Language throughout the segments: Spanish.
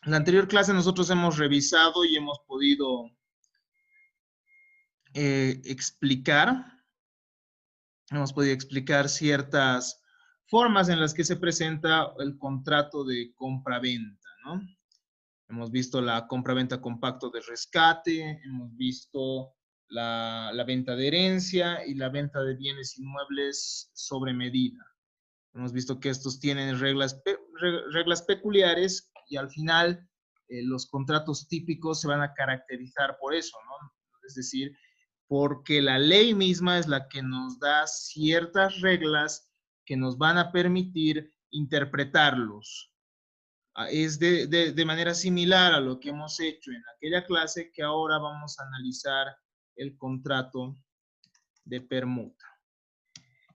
En la anterior clase nosotros hemos revisado y hemos podido explicar ciertas formas en las que se presenta el contrato de compra-venta, ¿no? Hemos visto la compra-venta con pacto de rescate, hemos visto la venta de herencia y la venta de bienes inmuebles sobre medida. Hemos visto que estos tienen reglas peculiares y al final los contratos típicos se van a caracterizar por eso, ¿no? Es decir, porque la ley misma es la que nos da ciertas reglas que nos van a permitir interpretarlos. Es de manera similar a lo que hemos hecho en aquella clase que ahora vamos a analizar el contrato de permuta.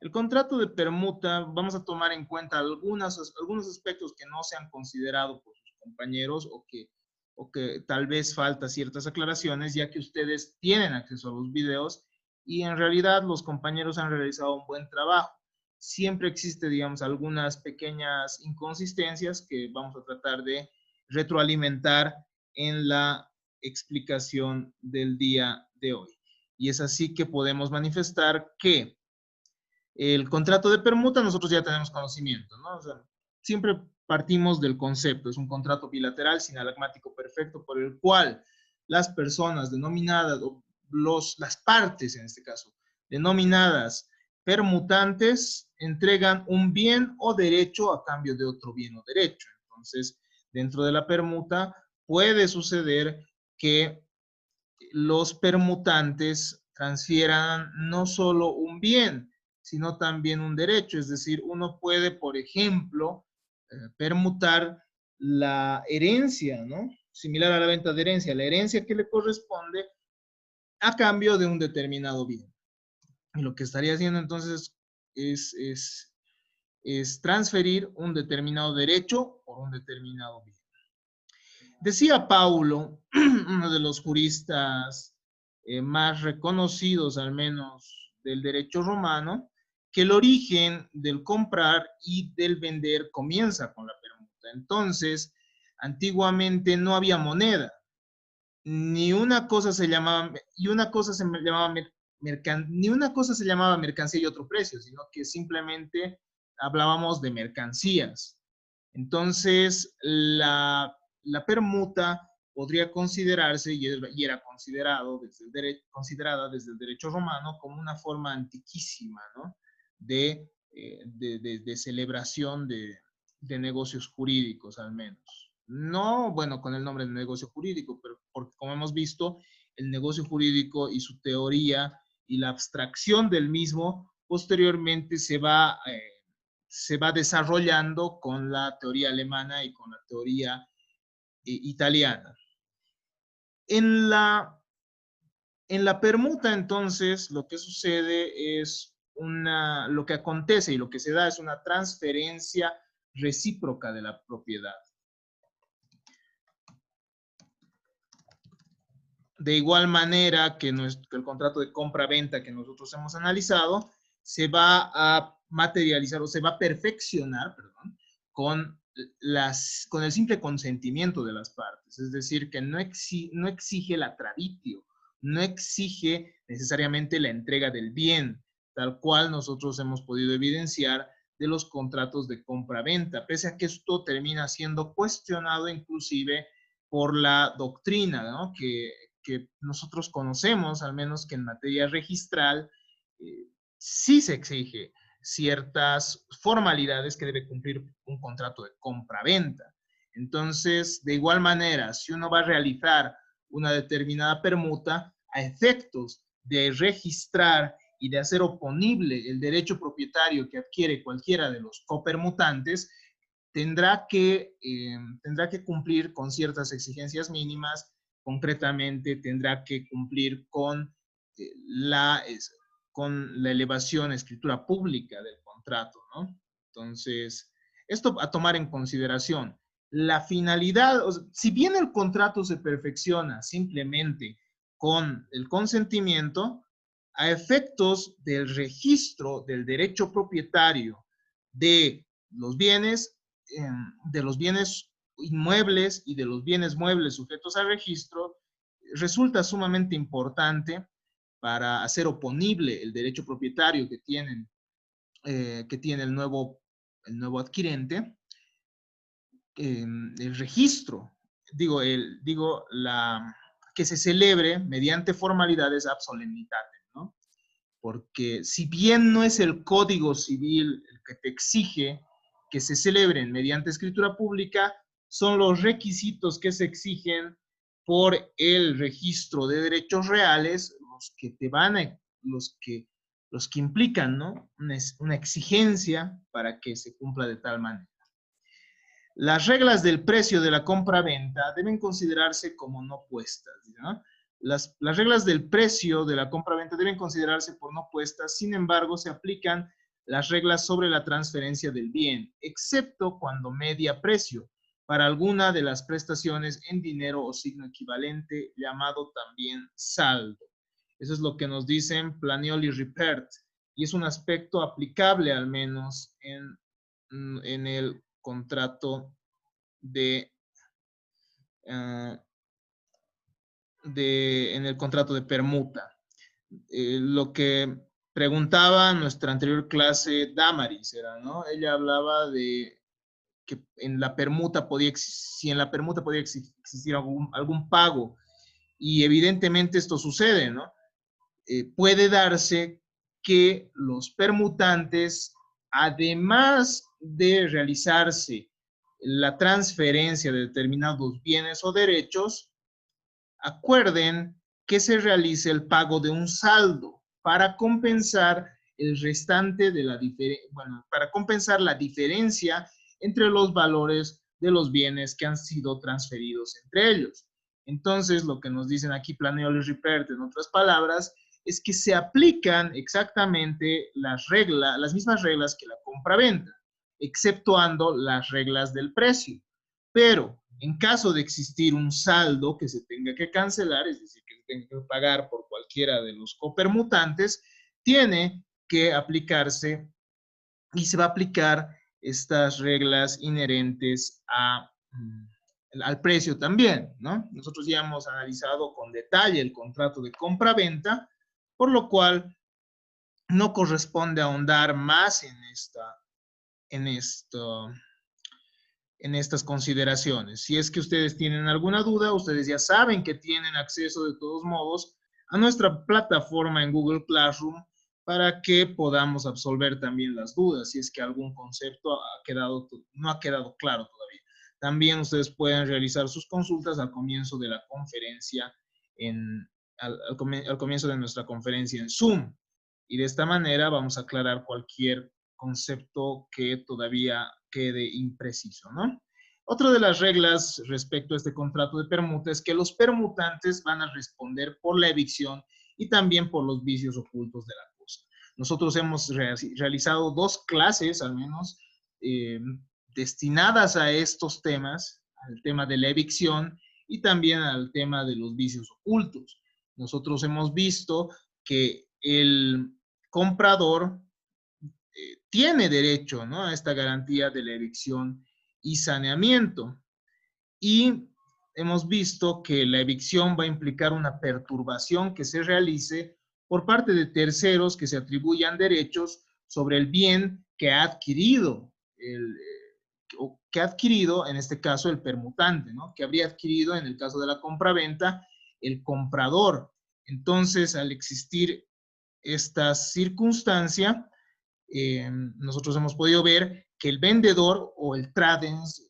El contrato de permuta, vamos a tomar en cuenta algunos aspectos que no se han considerado por sus compañeros o que tal vez falta ciertas aclaraciones, ya que ustedes tienen acceso a los videos y en realidad los compañeros han realizado un buen trabajo. Siempre existe, digamos, algunas pequeñas inconsistencias que vamos a tratar de retroalimentar en la explicación del día de hoy. Y es así que podemos manifestar que el contrato de permuta nosotros ya tenemos conocimiento, ¿no? O sea, siempre partimos del concepto, es un contrato bilateral sinalagmático perfecto por el cual las personas denominadas, o las partes en este caso, denominadas permutantes, entregan un bien o derecho a cambio de otro bien o derecho. Entonces, dentro de la permuta puede suceder que los permutantes transfieran no solo un bien, sino también un derecho. Es decir, uno puede, por ejemplo, permutar la herencia, ¿no? Similar a la venta de herencia, la herencia que le corresponde a cambio de un determinado bien. Y lo que estaría haciendo entonces es transferir un determinado derecho por un determinado bien. Decía Paulo, uno de los juristas más reconocidos, al menos del derecho romano, que el origen del comprar y del vender comienza con la permuta. Entonces, antiguamente no había moneda, ni una cosa se llamaba, y una cosa se llamaba ni una cosa se llamaba mercancía y otro precio, sino que simplemente hablábamos de mercancías. Entonces, la permuta podría considerarse, y era considerada desde el derecho romano como una forma antiquísima, ¿no? de celebración de negocios jurídicos, al menos. No, bueno, con el nombre de negocio jurídico, pero porque como hemos visto, el negocio jurídico y su teoría y la abstracción del mismo posteriormente se va desarrollando con la teoría alemana y con la teoría italiana. En la permuta, entonces, lo que sucede es lo que acontece y lo que se da es una transferencia recíproca de la propiedad. De igual manera que el contrato de compra-venta que nosotros hemos analizado, se va a materializar o se va a perfeccionar, perdón, con el simple consentimiento de las partes. Es decir, que no exige la traditio, no exige necesariamente la entrega del bien, tal cual nosotros hemos podido evidenciar de los contratos de compra-venta, pese a que esto termina siendo cuestionado inclusive por la doctrina, ¿no? que nosotros conocemos, al menos que en materia registral, sí se exige ciertas formalidades que debe cumplir un contrato de compra-venta. Entonces, de igual manera, si uno va a realizar una determinada permuta, a efectos de registrar y de hacer oponible el derecho propietario que adquiere cualquiera de los copermutantes, tendrá que cumplir con ciertas exigencias mínimas. Concretamente, tendrá que cumplir con la elevación a escritura pública del contrato, ¿no? Entonces, esto a tomar en consideración. La finalidad, o sea, si bien el contrato se perfecciona simplemente con el consentimiento, a efectos del registro del derecho propietario de los bienes inmuebles y de los bienes muebles sujetos a registro resulta sumamente importante para hacer oponible el derecho propietario que tiene el nuevo adquirente, el registro, que se celebre mediante formalidades ab solemnitatem, ¿no? Porque si bien no es el Código Civil el que te exige que se celebren mediante escritura pública, son los requisitos que se exigen por el registro de derechos reales los que implican, ¿no? Una exigencia para que se cumpla de tal manera. Las reglas del precio de la compra-venta deben considerarse como no puestas, ¿no? Las reglas del precio de la compra-venta deben considerarse por no puestas, sin embargo, se aplican las reglas sobre la transferencia del bien, excepto cuando media precio, para alguna de las prestaciones en dinero o signo equivalente, llamado también saldo. Eso es lo que nos dicen Planiol y Ripert, y es un aspecto aplicable al menos en el contrato en el contrato de permuta. Lo que preguntaba en nuestra anterior clase Damaris era, ¿no? Ella hablaba de que en la permuta si en la permuta podía existir algún pago, y evidentemente esto sucede, ¿no? Puede darse que los permutantes, además de realizarse la transferencia de determinados bienes o derechos, acuerden que se realice el pago de un saldo para compensar el restante de para compensar la diferencia entre los valores de los bienes que han sido transferidos entre ellos. Entonces, lo que nos dicen aquí Planiol y Ripert, en otras palabras, es que se aplican exactamente las mismas reglas que la compra-venta, exceptuando las reglas del precio. Pero en caso de existir un saldo que se tenga que cancelar, es decir, que se tenga que pagar por cualquiera de los copermutantes, tiene que aplicarse y se va a aplicar estas reglas inherentes al precio también, ¿no? Nosotros ya hemos analizado con detalle el contrato de compra-venta, por lo cual no corresponde ahondar más en estas consideraciones. Si es que ustedes tienen alguna duda, ustedes ya saben que tienen acceso de todos modos a nuestra plataforma en Google Classroom para que podamos absolver también las dudas, si es que algún concepto no ha quedado claro todavía. También ustedes pueden realizar sus consultas al comienzo de la conferencia, al comienzo de nuestra conferencia en Zoom. Y de esta manera vamos a aclarar cualquier concepto que todavía quede impreciso, ¿no? Otra de las reglas respecto a este contrato de permuta es que los permutantes van a responder por la evicción y también por los vicios ocultos de la cosa. Nosotros hemos realizado 2 clases, al menos, destinadas a estos temas, al tema de la evicción y también al tema de los vicios ocultos. Nosotros hemos visto que el comprador tiene derecho, ¿no?, a esta garantía de la evicción y saneamiento. Y hemos visto que la evicción va a implicar una perturbación que se realice por parte de terceros que se atribuyan derechos sobre el bien que ha adquirido, en este caso el permutante, ¿no?, que habría adquirido en el caso de la compraventa el comprador. Entonces, al existir esta circunstancia, nosotros hemos podido ver que el vendedor o el tradens,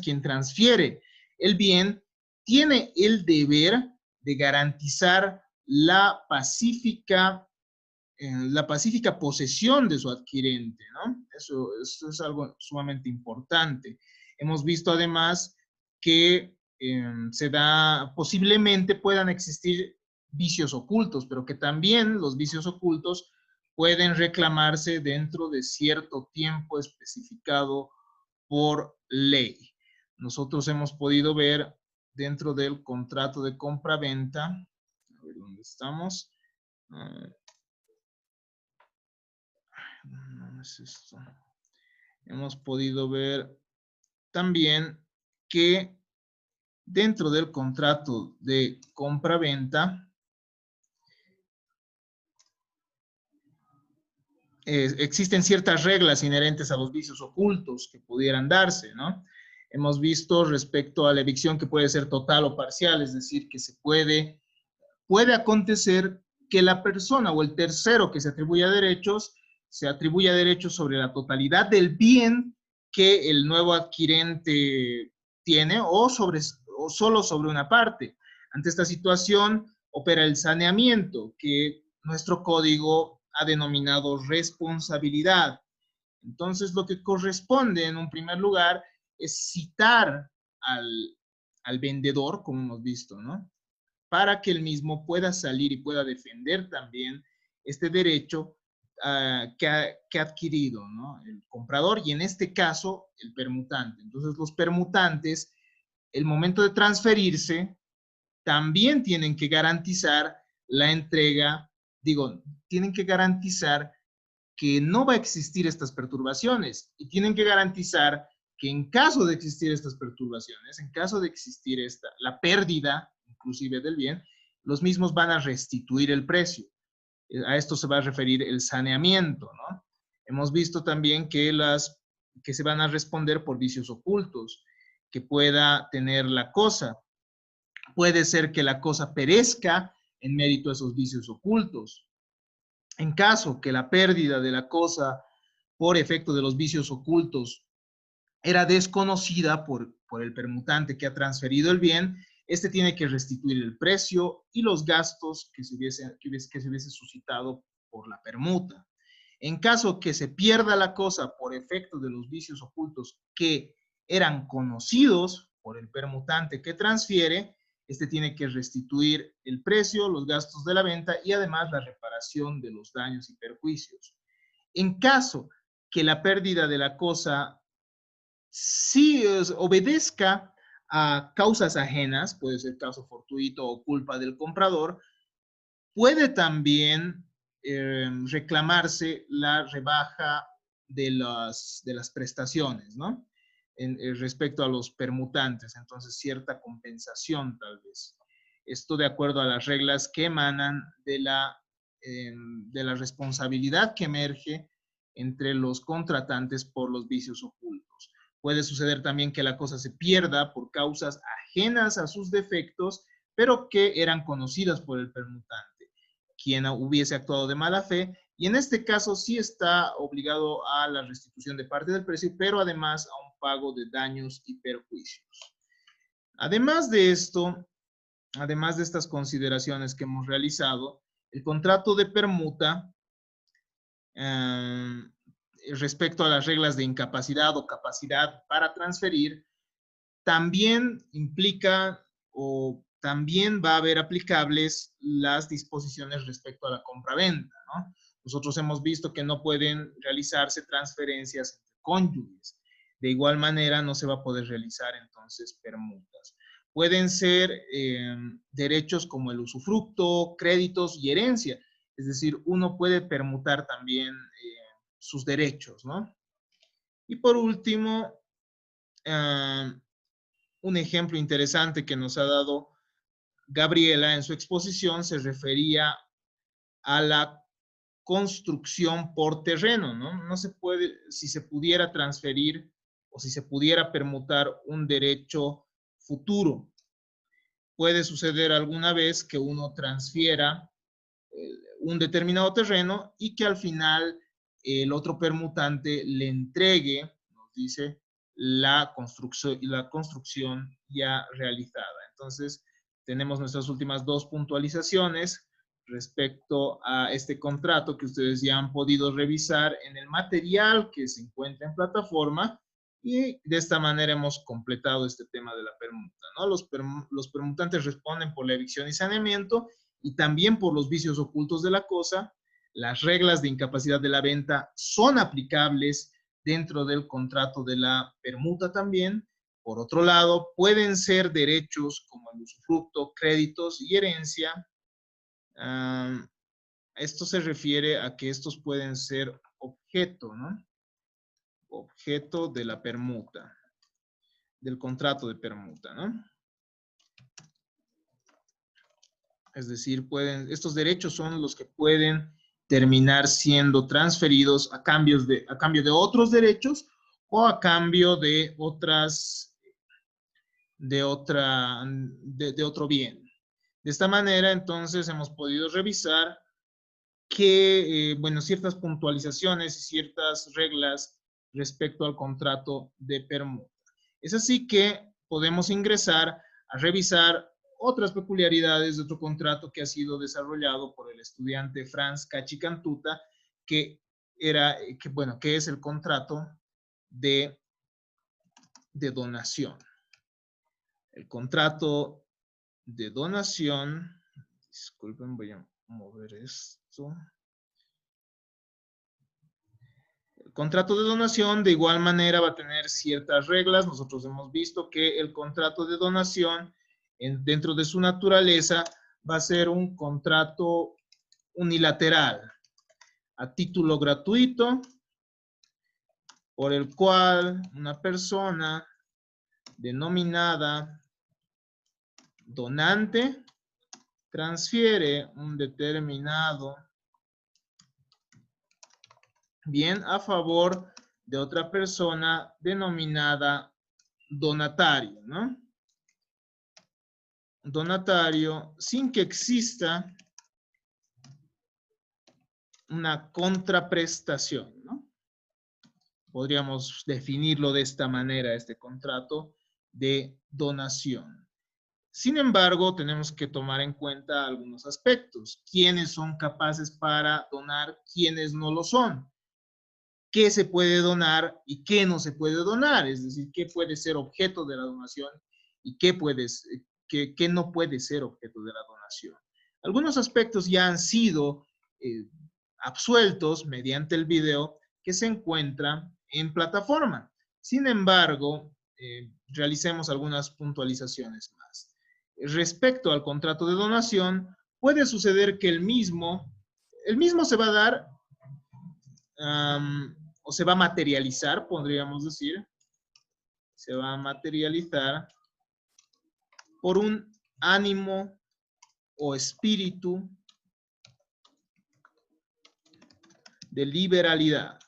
quien transfiere el bien, tiene el deber de garantizar la pacífica posesión de su adquirente, ¿no? Eso es algo sumamente importante. Hemos visto además que posiblemente puedan existir vicios ocultos, pero que también los vicios ocultos pueden reclamarse dentro de cierto tiempo especificado por ley. Nosotros hemos podido ver dentro del contrato de compra-venta, a ver dónde estamos. No es esto. Hemos podido ver también que dentro del contrato de compra-venta existen ciertas reglas inherentes a los vicios ocultos que pudieran darse, ¿no? Hemos visto respecto a la evicción que puede ser total o parcial, es decir, que puede acontecer que la persona o el tercero que se atribuya derechos sobre la totalidad del bien que el nuevo adquirente tiene o solo sobre una parte. Ante esta situación opera el saneamiento, que nuestro código ha denominado responsabilidad. Entonces, lo que corresponde en un primer lugar es citar al, al vendedor, como hemos visto, ¿no? Para que el mismo pueda salir y pueda defender también este derecho que ha adquirido, ¿no? El comprador y en este caso el permutante. Entonces los permutantes, el momento de transferirse, también tienen que garantizar la entrega, tienen que garantizar que no va a existir estas perturbaciones y tienen que garantizar que en caso de existir estas perturbaciones, en caso de existir la pérdida inclusive del bien, los mismos van a restituir el precio. A esto se va a referir el saneamiento, ¿no? Hemos visto también que se van a responder por vicios ocultos que pueda tener la cosa. Puede ser que la cosa perezca en mérito a esos vicios ocultos. En caso que la pérdida de la cosa por efecto de los vicios ocultos era desconocida por el permutante que ha transferido el bien, este tiene que restituir el precio y los gastos que se hubiese suscitado por la permuta. En caso que se pierda la cosa por efecto de los vicios ocultos que eran conocidos por el permutante que transfiere, este tiene que restituir el precio, los gastos de la venta y además la reparación de los daños y perjuicios. En caso que la pérdida de la cosa sí obedezca a causas ajenas, puede ser caso fortuito o culpa del comprador, puede también reclamarse la rebaja de las prestaciones, ¿no? Respecto a los permutantes, entonces cierta compensación tal vez. Esto de acuerdo a las reglas que emanan de la responsabilidad que emerge entre los contratantes por los vicios ocultos. Puede suceder también que la cosa se pierda por causas ajenas a sus defectos, pero que eran conocidas por el permutante, quien hubiese actuado de mala fe, y en este caso sí está obligado a la restitución de parte del precio, pero además a un pago de daños y perjuicios. Además de esto, además de estas consideraciones que hemos realizado, el contrato de permuta respecto a las reglas de incapacidad o capacidad para transferir, también implica o también va a haber aplicables las disposiciones respecto a la compraventa, ¿no? Nosotros hemos visto que no pueden realizarse transferencias entre cónyuges. De igual manera, no se va a poder realizar entonces permutas. Pueden ser derechos como el usufructo, créditos y herencia. Es decir, uno puede permutar también sus derechos, ¿no? Y por último, un ejemplo interesante que nos ha dado Gabriela en su exposición se refería a la construcción por terreno, ¿no? No se puede, si se pudiera transferir o si se pudiera permutar un derecho futuro. Puede suceder alguna vez que uno transfiera un determinado terreno y que al final el otro permutante le entregue, nos dice, la construcción ya realizada. Entonces, tenemos nuestras últimas dos puntualizaciones respecto a este contrato que ustedes ya han podido revisar en el material que se encuentra en plataforma y de esta manera hemos completado este tema de la permuta, ¿no? Los permutantes responden por la evicción y saneamiento y también por los vicios ocultos de la cosa. Las reglas de incapacidad de la venta son aplicables dentro del contrato de la permuta también. Por otro lado, pueden ser derechos como el usufructo, créditos y herencia. Esto se refiere a que estos pueden ser objeto, ¿no? Objeto de la permuta. del contrato de permuta, ¿no? Es decir, estos derechos son los que pueden terminar siendo transferidos a cambio de otros derechos o a cambio de otro bien. De esta manera, entonces, hemos podido revisar que, bueno, ciertas puntualizaciones y ciertas reglas respecto al contrato de permuta. Es así que podemos ingresar a revisar otras peculiaridades de otro contrato que ha sido desarrollado por el estudiante Franz Cachicantuta, que es el contrato de donación. El contrato de donación, disculpen, voy a mover esto. El contrato de donación de igual manera va a tener ciertas reglas. Nosotros hemos visto que el contrato de donación dentro de su naturaleza va a ser un contrato unilateral a título gratuito por el cual una persona denominada donante transfiere un determinado bien a favor de otra persona denominada donatario, ¿no? Donatario sin que exista una contraprestación, ¿no? Podríamos definirlo de esta manera, este contrato de donación. Sin embargo, tenemos que tomar en cuenta algunos aspectos. ¿Quiénes son capaces para donar? ¿Quiénes no lo son? ¿Qué se puede donar y qué no se puede donar? Es decir, ¿qué puede ser objeto de la donación y qué no puede ser objeto de la donación? Algunos aspectos ya han sido absueltos mediante el video que se encuentra en plataforma. Sin embargo, realicemos algunas puntualizaciones más. Respecto al contrato de donación, puede suceder que el mismo se va a dar o se va a materializar, podríamos decir. Se va a materializar por un ánimo o espíritu de liberalidad,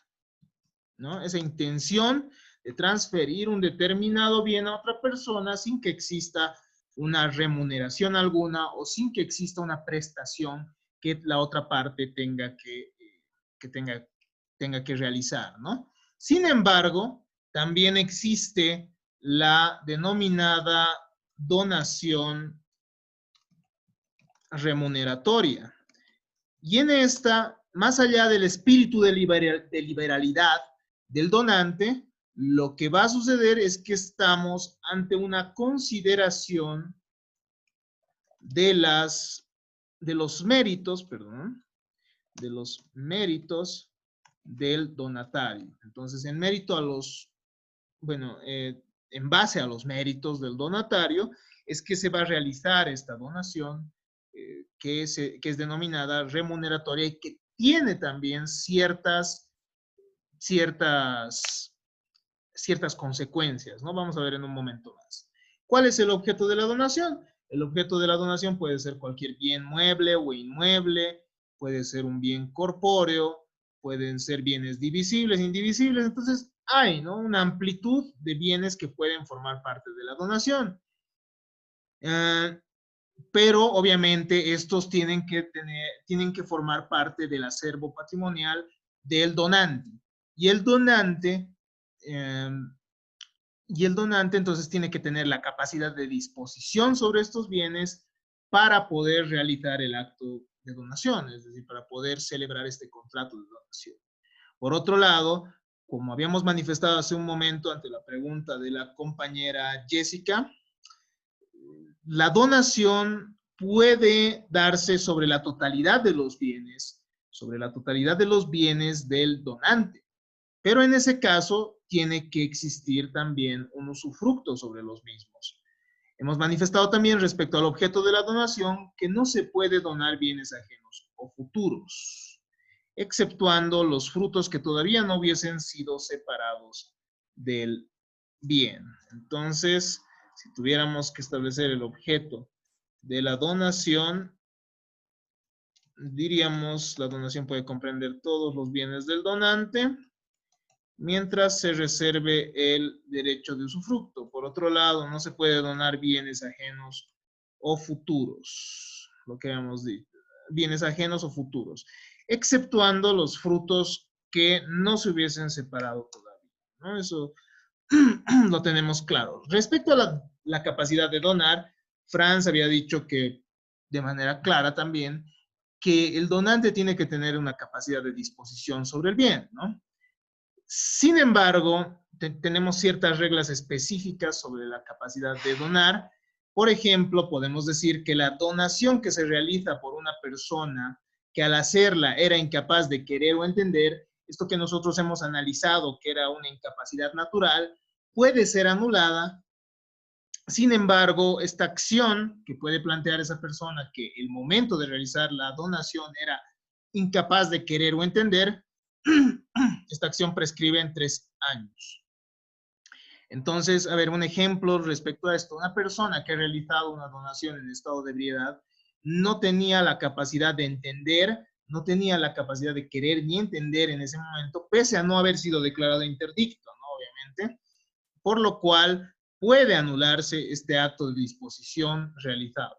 ¿no? Esa intención de transferir un determinado bien a otra persona sin que exista una remuneración alguna o sin que exista una prestación que la otra parte tenga que realizar, ¿no? Sin embargo, también existe la denominada donación remuneratoria. Y en esta, más allá del espíritu de liberalidad del donante, lo que va a suceder es que estamos ante una consideración de los méritos del donatario. Entonces, en base a los méritos del donatario, es que se va a realizar esta donación que es denominada remuneratoria y que tiene también ciertas consecuencias, ¿no? Vamos a ver en un momento más. ¿Cuál es el objeto de la donación? El objeto de la donación puede ser cualquier bien mueble o inmueble, puede ser un bien corpóreo, pueden ser bienes divisibles, indivisibles. Entonces, hay, ¿no?, una amplitud de bienes que pueden formar parte de la donación. Pero obviamente estos tienen que formar parte del acervo patrimonial del donante. Y el donante entonces tiene que tener la capacidad de disposición sobre estos bienes para poder realizar el acto de donación, es decir, para poder celebrar este contrato de donación. Por otro lado, como habíamos manifestado hace un momento ante la pregunta de la compañera Jessica, la donación puede darse sobre la totalidad de los bienes, del donante. Pero en ese caso tiene que existir también un usufructo sobre los mismos. Hemos manifestado también respecto al objeto de la donación que no se puede donar bienes ajenos o futuros, exceptuando los frutos que todavía no hubiesen sido separados del Bien, entonces, si tuviéramos que establecer el objeto de la donación, diríamos, la donación puede comprender todos los bienes del donante, mientras se reserve el derecho de usufructo. Por otro lado, no se puede donar bienes ajenos o futuros, lo que habíamos dicho, bienes ajenos o futuros, exceptuando los frutos que no se hubiesen separado todavía, ¿no? Eso lo tenemos claro. Respecto a la capacidad de donar, Franz había dicho que, de manera clara también, que el donante tiene que tener una capacidad de disposición sobre el bien, ¿no? Sin embargo, tenemos ciertas reglas específicas sobre la capacidad de donar. Por ejemplo, podemos decir que la donación que se realiza por una persona que al hacerla era incapaz de querer o entender, esto que nosotros hemos analizado que era una incapacidad natural, puede ser anulada. Sin embargo, esta acción que puede plantear esa persona que el momento de realizar la donación era incapaz de querer o entender, esta acción prescribe en 3 años. Entonces, a ver, un ejemplo respecto a esto. Una persona que ha realizado una donación en estado de ebriedad no tenía la capacidad de entender, no tenía la capacidad de querer ni entender en ese momento, pese a no haber sido declarado interdicto, ¿no? Obviamente. Por lo cual puede anularse este acto de disposición realizado.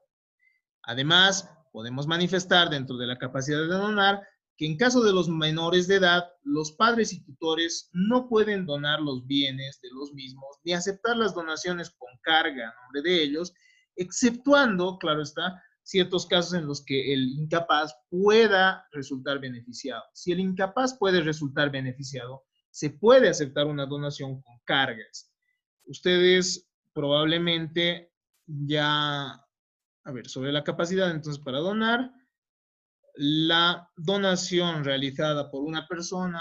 Además, podemos manifestar dentro de la capacidad de donar que en caso de los menores de edad, los padres y tutores no pueden donar los bienes de los mismos ni aceptar las donaciones con carga a nombre de ellos, exceptuando, claro está, ciertos casos en los que el incapaz pueda resultar beneficiado. Si el incapaz puede resultar beneficiado, se puede aceptar una donación con cargas. Ustedes probablemente ya, a ver, sobre la capacidad entonces para donar, la donación realizada por una persona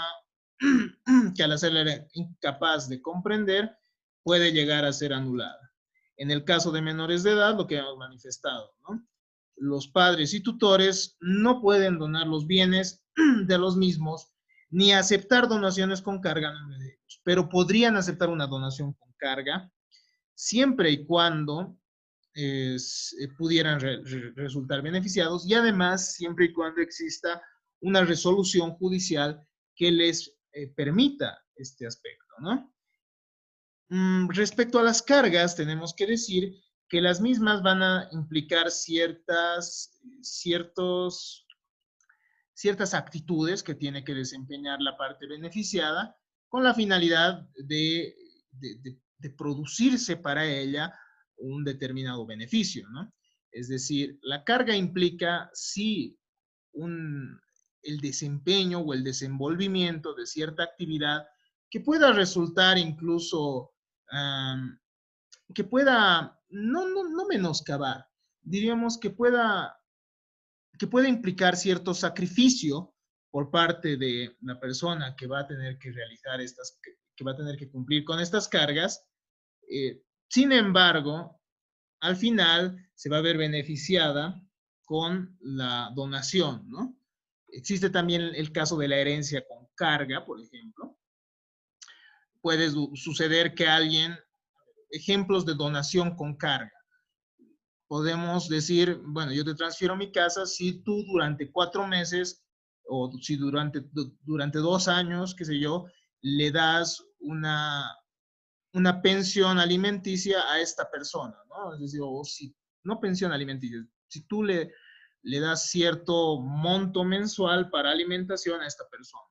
que al hacerla era incapaz de comprender puede llegar a ser anulada. En el caso de menores de edad, lo que hemos manifestado, ¿no? Los padres y tutores no pueden donar los bienes de los mismos ni aceptar donaciones con carga de ellos, pero podrían aceptar una donación con carga siempre y cuando pudieran resultar beneficiados y además siempre y cuando exista una resolución judicial que les permita este aspecto, ¿no? Respecto a las cargas, tenemos que decir que las mismas van a implicar ciertas actitudes que tiene que desempeñar la parte beneficiada con la finalidad de producirse para ella un determinado beneficio, ¿no? Es decir, la carga implica sí el desempeño o el desenvolvimiento de cierta actividad que pueda resultar incluso, que pueda no menoscabar, diríamos que puede implicar cierto sacrificio por parte de la persona que va a tener que realizar que va a tener que cumplir con estas cargas. Sin embargo, al final se va a ver beneficiada con la donación, ¿no? Existe también el caso de la herencia con carga, por ejemplo. Puede suceder que alguien, ejemplos de donación con carga. Podemos decir, bueno, yo te transfiero mi casa si tú durante 4 meses o si durante 2 años, qué sé yo, le das una pensión alimenticia a esta persona, ¿no? Es decir, o si, no pensión alimenticia, si tú le das cierto monto mensual para alimentación a esta persona,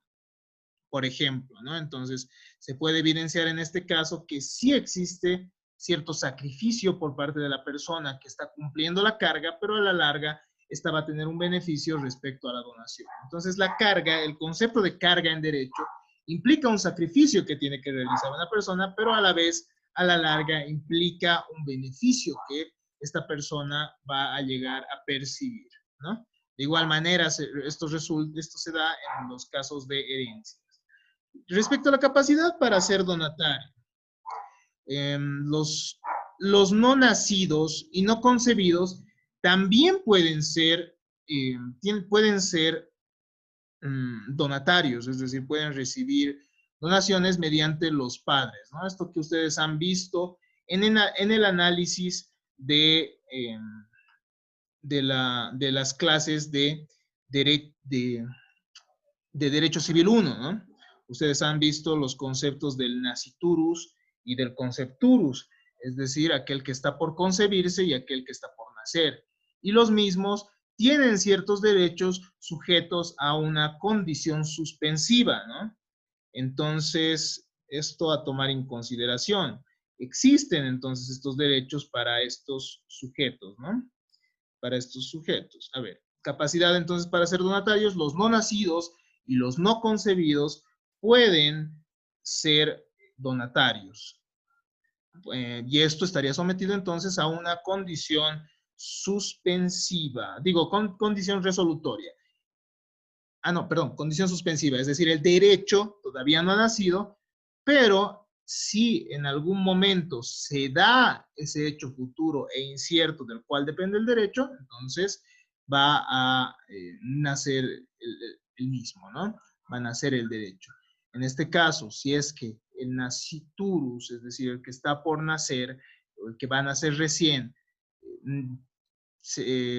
por ejemplo, ¿no? Entonces, se puede evidenciar en este caso que sí existe cierto sacrificio por parte de la persona que está cumpliendo la carga, pero a la larga esta va a tener un beneficio respecto a la donación. Entonces, la carga, el concepto de carga en derecho, implica un sacrificio que tiene que realizar una persona, pero a la vez, a la larga, implica un beneficio que esta persona va a llegar a percibir, ¿no? De igual manera, esto se da en los casos de herencia. Respecto a la capacidad para ser donatario, los no nacidos y no concebidos también pueden ser donatarios, es decir, pueden recibir donaciones mediante los padres, ¿no? Esto que ustedes han visto en el análisis de las clases de Derecho Civil 1, ¿no? Ustedes han visto los conceptos del nasciturus y del concepturus, es decir, aquel que está por concebirse y aquel que está por nacer. Y los mismos tienen ciertos derechos sujetos a una condición suspensiva, ¿no? Entonces, esto a tomar en consideración. Existen entonces estos derechos para estos sujetos, ¿no? Para estos sujetos. A ver, capacidad entonces para ser donatarios, los no nacidos y los no concebidos pueden ser donatarios. Y esto estaría sometido entonces a una condición suspensiva, digo, condición resolutoria. Ah, no, perdón, condición suspensiva, es decir, el derecho todavía no ha nacido, pero si en algún momento se da ese hecho futuro e incierto del cual depende el derecho, entonces va a nacer el mismo, ¿no? Va a nacer el derecho. En este caso, si es que el nasciturus, es decir, el que está por nacer, o el que va a nacer recién,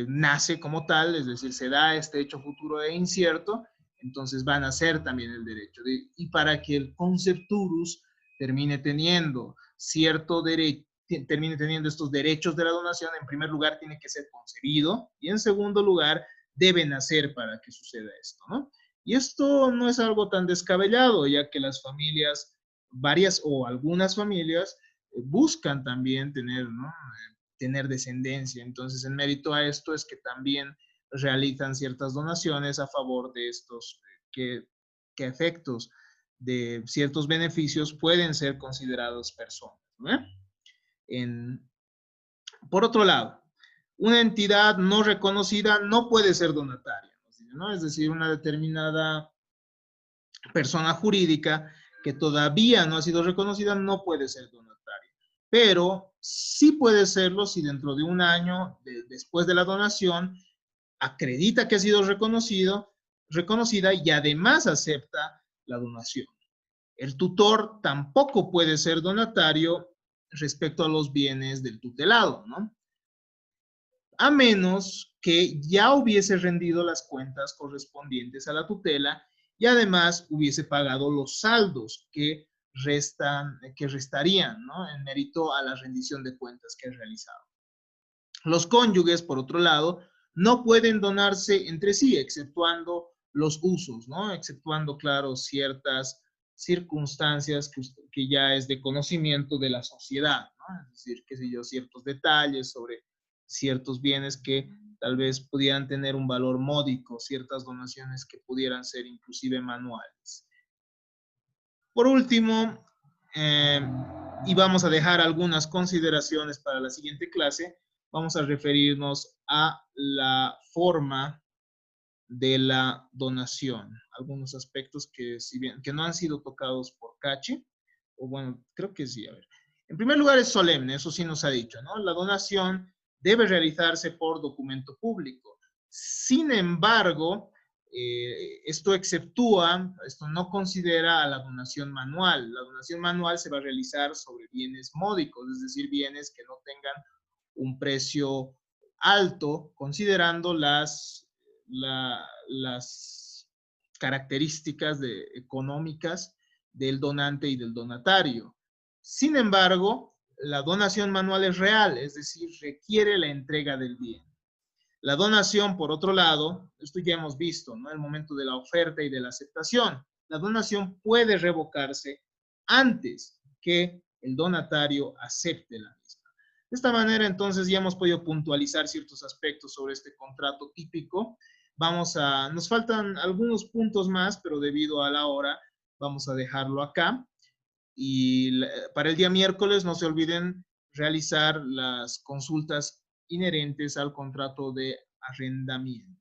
nace como tal, es decir, se da este hecho futuro e incierto, entonces van a ser también el derecho. Y para que el concepturus termine teniendo cierto derecho, termine teniendo estos derechos de la donación, en primer lugar tiene que ser concebido y en segundo lugar debe nacer para que suceda esto, ¿no? Y esto no es algo tan descabellado, ya que las familias, varias o algunas familias, buscan también tener, ¿no? Tener descendencia. Entonces, en mérito a esto es que también realizan ciertas donaciones a favor de estos que efectos de ciertos beneficios pueden ser considerados personas, ¿no? Por otro lado, una entidad no reconocida no puede ser donataria, ¿no? Es decir, una determinada persona jurídica que todavía no ha sido reconocida no puede ser donataria, pero sí puede serlo si dentro de un año después de la donación acredita que ha sido reconocida y además acepta la donación. El tutor tampoco puede ser donatario respecto a los bienes del tutelado, ¿no? A menos que ya hubiese rendido las cuentas correspondientes a la tutela y además hubiese pagado los saldos que restarían, ¿no? En mérito a la rendición de cuentas que ha realizado. Los cónyuges, por otro lado, no pueden donarse entre sí, exceptuando los usos, ¿no? Exceptuando, claro, ciertas circunstancias que ya es de conocimiento de la sociedad, ¿no? Es decir, qué sé yo, ciertos detalles sobre ciertos bienes que tal vez pudieran tener un valor módico, ciertas donaciones que pudieran ser inclusive manuales. Por último, y vamos a dejar algunas consideraciones para la siguiente clase, vamos a referirnos a la forma de la donación. Algunos aspectos que, si bien, que no han sido tocados por Cachi, o bueno, creo que sí, a ver. En primer lugar es solemne, eso sí nos ha dicho, ¿no? La donación debe realizarse por documento público. Sin embargo, esto exceptúa, esto no considera a la donación manual. La donación manual se va a realizar sobre bienes módicos, es decir, bienes que no tengan un precio alto, considerando las características económicas del donante y del donatario. Sin embargo, la donación manual es real, es decir, requiere la entrega del bien. La donación, por otro lado, esto ya hemos visto, ¿no? El momento de la oferta y de la aceptación. La donación puede revocarse antes que el donatario acepte la misma. De esta manera, entonces, ya hemos podido puntualizar ciertos aspectos sobre este contrato típico. Nos faltan algunos puntos más, pero debido a la hora, vamos a dejarlo acá. Y para el día miércoles, no se olviden realizar las consultas inherentes al contrato de arrendamiento.